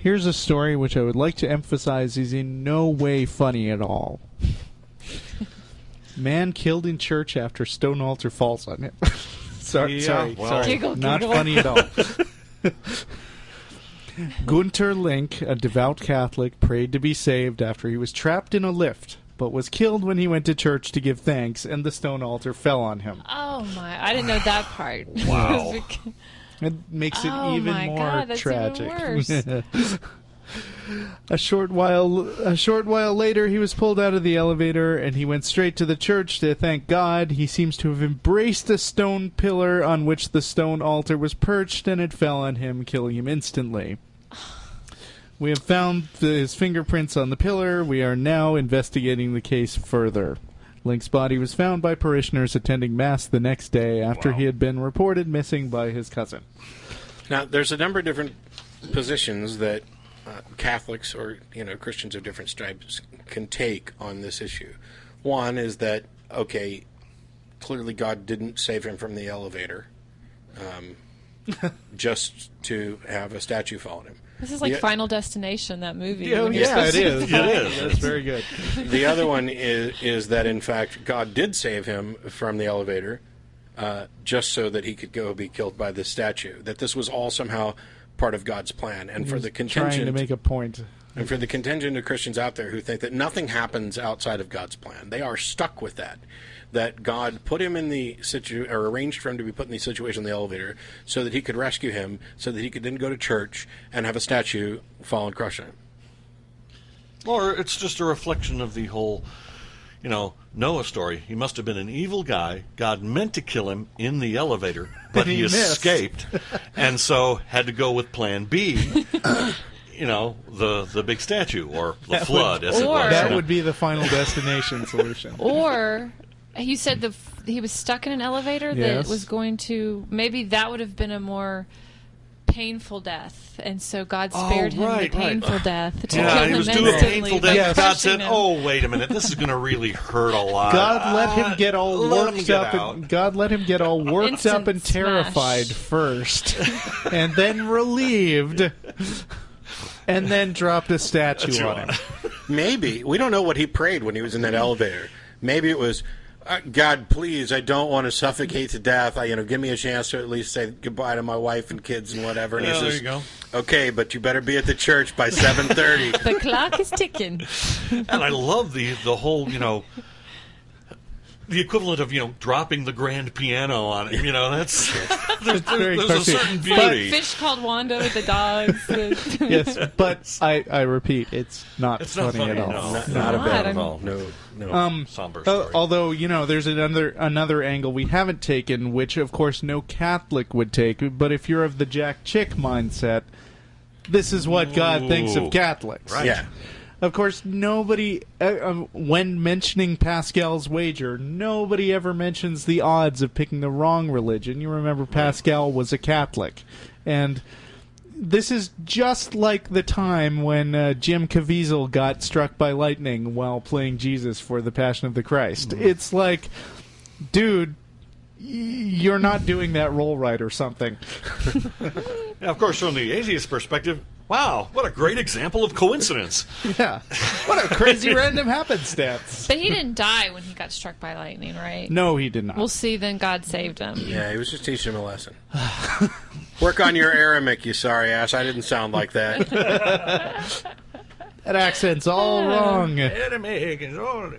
Here's a story which I would like to emphasize is in no way funny at all. Man killed in church after stone altar falls on him. Sorry. Giggle, Not giggle. funny at all. Gunter Link, a devout Catholic, prayed to be saved after he was trapped in a lift, but was killed when he went to church to give thanks, and the stone altar fell on him. Oh, my. I didn't know that part. Wow. It makes it Oh, even my more God, that's tragic. even worse. A short while later, he was pulled out of the elevator, and he went straight to the church to thank God. He seems to have embraced a stone pillar on which the stone altar was perched, and it fell on him, killing him instantly. We have found his fingerprints on the pillar. We are now investigating the case further. Link's body was found by parishioners attending Mass the next day after he had been reported missing by his cousin. Now, there's a number of different positions that Catholics or Christians of different stripes can take on this issue. One is that, okay, clearly God didn't save him from the elevator just to have a statue fall on him. This is like Final Destination, that movie. Oh, yeah, it is. It is. That's very good. The other one is that, in fact, God did save him from the elevator just so that he could go be killed by this statue. That this was all somehow part of God's plan. And for the contingent, trying to make a point. And for the contingent of Christians out there who think that nothing happens outside of God's plan, they are stuck with that. That God put him in the or arranged for him to be put in the situation in the elevator so that he could rescue him, so that he could then go to church and have a statue fall and crush him. Or it's just a reflection of the whole, Noah story. He must have been an evil guy. God meant to kill him in the elevator, but he escaped, and so had to go with Plan B. The big statue or the flood, as it was. That would be the Final Destination solution. Or you said he was stuck in an elevator that was going to. Maybe that would have been a more painful death, and so God spared him the painful death to kill him he was instantly. doing a painful death. Yes. God said, "Oh, wait a minute, this is going to really hurt a lot." God let him get all worked up. God let him get all worked Instant up and terrified first, and then relieved, and then dropped a statue on him. Maybe. We don't know what he prayed when he was in that elevator. Maybe it was, God, please, I don't want to suffocate to death. Give me a chance to at least say goodbye to my wife and kids and whatever. And he says, there you go. Okay, but you better be at the church by 7:30. The clock is ticking. And I love the whole, the equivalent of, dropping the grand piano on it. That's there's a certain beauty. Fish called Wanda with the dogs. Yes, but I repeat, it's not funny at all. No, not a bad at all. No. Somber story. Although, there's another angle we haven't taken, which, of course, no Catholic would take. But if you're of the Jack Chick mindset, this is what God thinks of Catholics. Right. Yeah. Of course, nobody, when mentioning Pascal's wager, nobody ever mentions the odds of picking the wrong religion. You remember Pascal was a Catholic. And this is just like the time when Jim Caviezel got struck by lightning while playing Jesus for the Passion of the Christ. Mm-hmm. It's like, dude, you're not doing that role right or something. Yeah, of course, from the atheist perspective, wow, what a great example of coincidence. Yeah. What a crazy random happenstance. But he didn't die when he got struck by lightning, right? No, he did not. We'll see then God saved him. Yeah, he was just teaching him a lesson. Work on your Aramaic, you sorry ass. I didn't sound like that. That accent's all wrong. Aramaic is all...